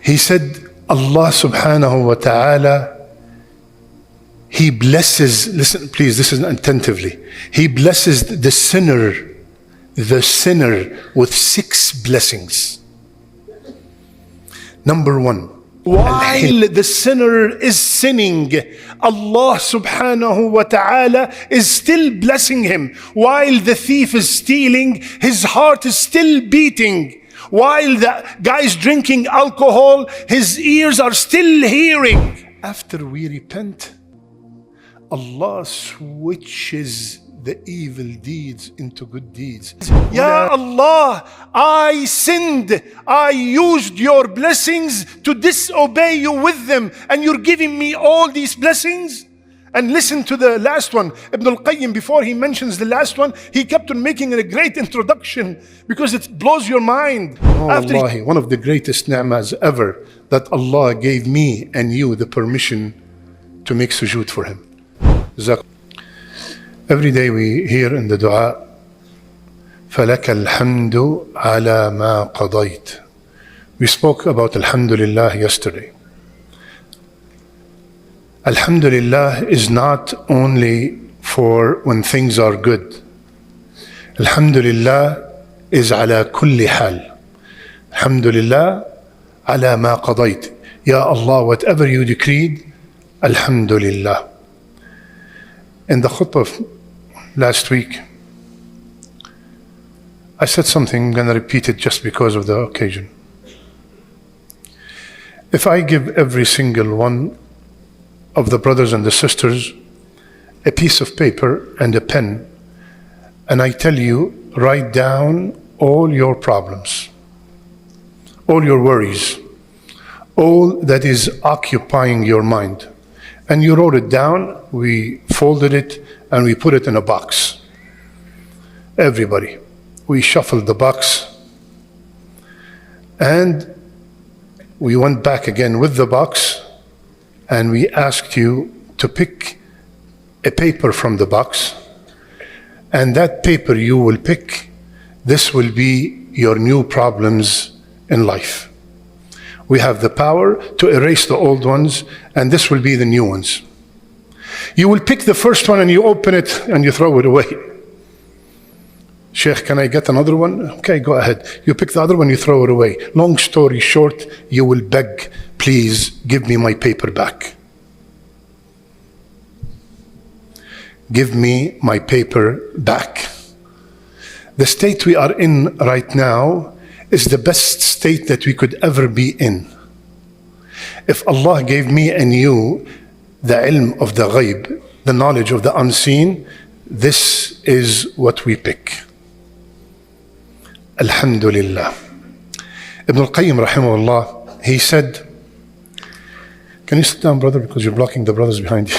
He said, Allah subhanahu wa ta'ala, He blesses, listen please, listen attentively. He blesses the sinner with 6 blessings. Number 1, while the sinner is sinning, Allah subhanahu wa ta'ala is still blessing him. While the thief is stealing, his heart is still beating. While the guy is drinking alcohol, his ears are still hearing. After we repent, Allah switches the evil deeds into good deeds. Ya Allah, I sinned. I used your blessings to disobey you with them, and you're giving me all these blessings. And listen to the last one. Ibn al-Qayyim, before he mentions the last one, he kept on making a great introduction because it blows your mind. Wallahi, one of the greatest ni'mas ever, that Allah gave me and you the permission to make sujood for Him. Every day we hear in the dua, فَلَكَ الْحَمْدُ عَلَى مَا قَضَيْتَ. We spoke about Alhamdulillah yesterday. Alhamdulillah is not only for when things are good. Alhamdulillah is ala kulli hal. Alhamdulillah ala ma qadayt. Ya Allah, whatever you decreed, Alhamdulillah. In the khutbah of last week, I said something, I'm going to repeat it just because of the occasion. If I give every single one of the brothers and the sisters a piece of paper and a pen, and I tell you, write down all your problems, all your worries, all that is occupying your mind, and you wrote it down, we folded it and we put it in a box. Everybody, we shuffled the box and we went back again with the box, and we asked you to pick a paper from the box, and that paper you will pick, this will be your new problems in life. We have the power to erase the old ones, and this will be the new ones. You will pick the first one and you open it and you throw it away. Sheikh, can I get another one? Okay, go ahead. You pick the other one, you throw it away. Long story short, you will beg, please give me my paper back. Give me my paper back. The state we are in right now is the best state that we could ever be in. If Allah gave me and you the ilm of the ghaib, the knowledge of the unseen, this is what we pick. Alhamdulillah. Ibn al-Qayyim rahimahullah, he said, can you sit down, brother, because you're blocking the brothers behind you.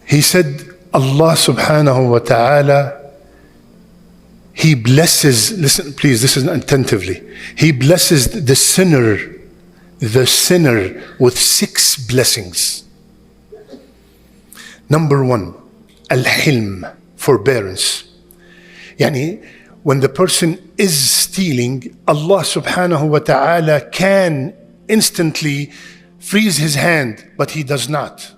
He said, Allah subhanahu wa ta'ala, He blesses, listen please, listen attentively. He blesses the sinner with 6 blessings. Number 1, al-hilm, forbearance. Yani, when the person is stealing, Allah subhanahu wa ta'ala can instantly freeze his hand, but He does not.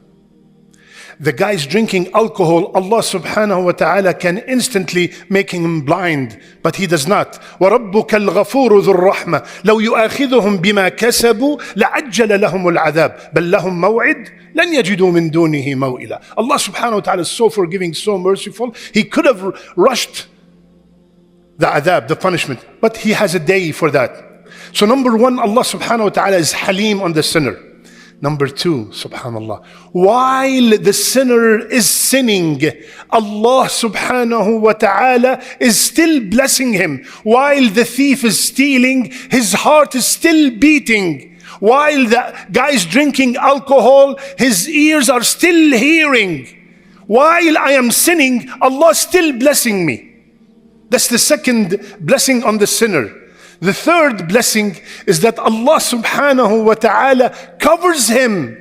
The guy's drinking alcohol, Allah subhanahu wa ta'ala can instantly make him blind, but He does not. وَرَبُّكَ الْغَفُورُ ذُو الرَّحْمَةِ لَوْ يُؤَاخِذُهُمْ بِمَا كَسَبُوا لَعَجَّلَ لَهُمُ الْعَذَابِ بَلْ لَهُمْ مَوْعِدٌ لَنْ يَجِدُوا مِن دُونِهِ مَوْئِلًا. Allah subhanahu wa ta'ala is so forgiving, so merciful. He could have rushed the adhab, the punishment, but He has a day for that. So number 1, Allah subhanahu wa ta'ala is halim on the sinner. Number 2, subhanallah, while the sinner is sinning, Allah subhanahu wa ta'ala is still blessing him. While the thief is stealing, his heart is still beating. While the guy is drinking alcohol, his ears are still hearing. While I am sinning, Allah is still blessing me. That's the second blessing on the sinner. The third blessing is that Allah subhanahu wa ta'ala covers him.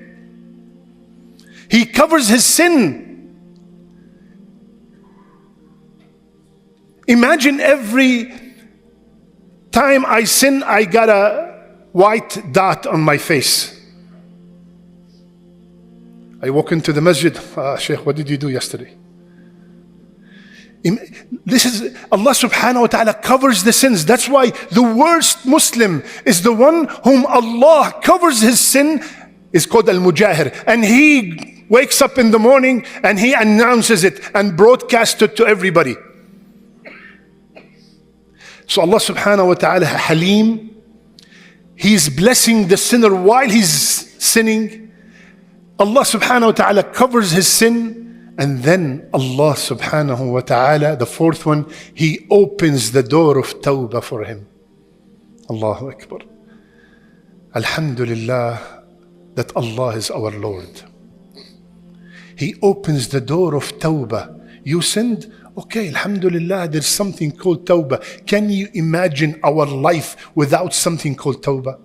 He covers his sin. Imagine every time I sin, I got a white dot on my face. I walk into the masjid, Sheikh, what did you do yesterday? This is, Allah subhanahu wa ta'ala covers the sins. That's why the worst Muslim is the one whom Allah covers his sin, is called al-mujahir. And he wakes up in the morning and he announces it and broadcasts it to everybody. So Allah subhanahu wa ta'ala, Halim, He's blessing the sinner while he's sinning. Allah subhanahu wa ta'ala covers his sin, and then Allah subhanahu wa ta'ala, the fourth one, He opens the door of tawbah for him. Allahu Akbar. Alhamdulillah that Allah is our Lord. He opens the door of tawbah. You sinned? Okay, alhamdulillah, there's something called tawbah. Can you imagine our life without something called tawbah?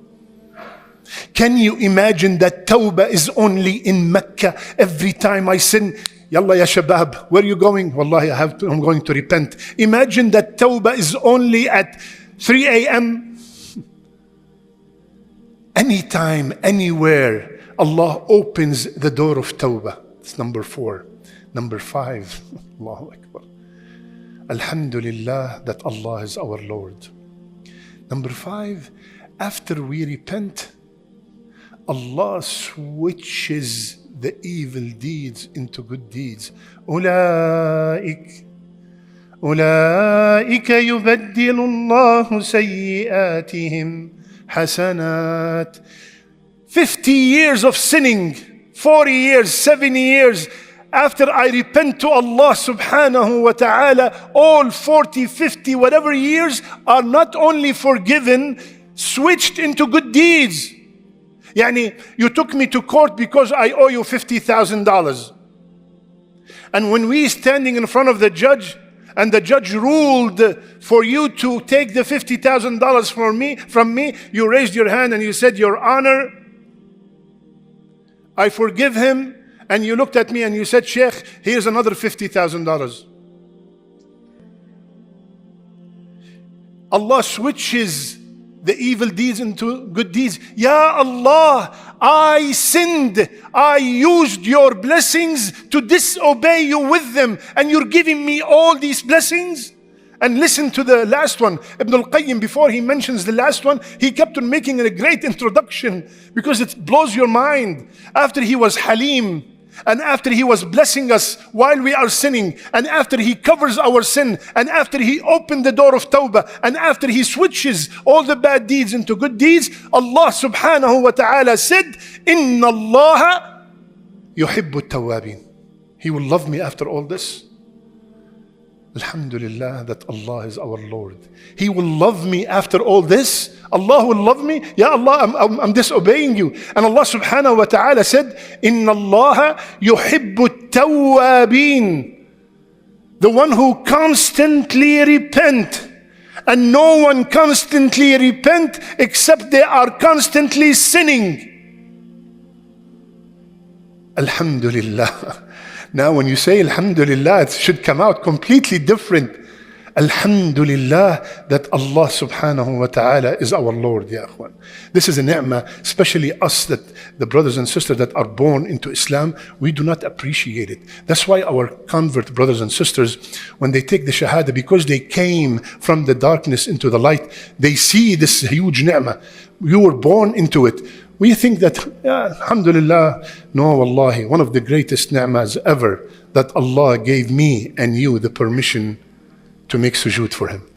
Can you imagine that tawbah is only in Mecca? Every time I sin, Yalla ya shabab, where are you going? Wallahi, I'm going to repent. Imagine that tawbah is only at 3 a.m. Anytime, anywhere, Allah opens the door of tawbah. It's number 4. Number 5, Allahu Akbar. Alhamdulillah that Allah is our Lord. Number 5, after we repent, Allah switches the evil deeds into good deeds. أولئك يبدل الله سيئاتهم حسنات. 50 years of sinning, 40 years, 70 years, after I repent to Allah subhanahu wa ta'ala, all 40, 50, whatever years are not only forgiven, switched into good deeds. Yani, you took me to court because I owe you $50,000. And when we standing in front of the judge, and the judge ruled for you to take the $50,000 from me, you raised your hand and you said, Your Honor, I forgive him. And you looked at me and you said, Sheikh, here's another $50,000. Allah switches the evil deeds into good deeds. Ya Allah, I sinned. I used your blessings to disobey you with them. And you're giving me all these blessings? And listen to the last one. Ibn al-Qayyim, before he mentions the last one, he kept on making a great introduction because it blows your mind. After he was Halim, and after he was blessing us while we are sinning, and after he covers our sin, and after he opened the door of tawbah, and after he switches all the bad deeds into good deeds, Allah subhanahu wa ta'ala said, Inna Allah yuhibbu tawabin. He will love me after all this. Alhamdulillah that Allah is our Lord. He will love me after all this. Allah will love me. Ya Allah, I'm disobeying you. And Allah subhanahu wa ta'ala said, Inna Allah yuhibbu tawabin. The one who constantly repent. And no one constantly repent except they are constantly sinning. Alhamdulillah. Now when you say Alhamdulillah, it should come out completely different. Alhamdulillah that Allah subhanahu wa ta'ala is our Lord, ya akhwan. This is a ni'mah, especially us, that the brothers and sisters that are born into Islam, we do not appreciate it. That's why our convert brothers and sisters, when they take the shahada, because they came from the darkness into the light, they see this huge ni'mah. You were born into it. We think that, alhamdulillah, no, wallahi, one of the greatest ni'mas ever, that Allah gave me and you the permission to make sujood for Him.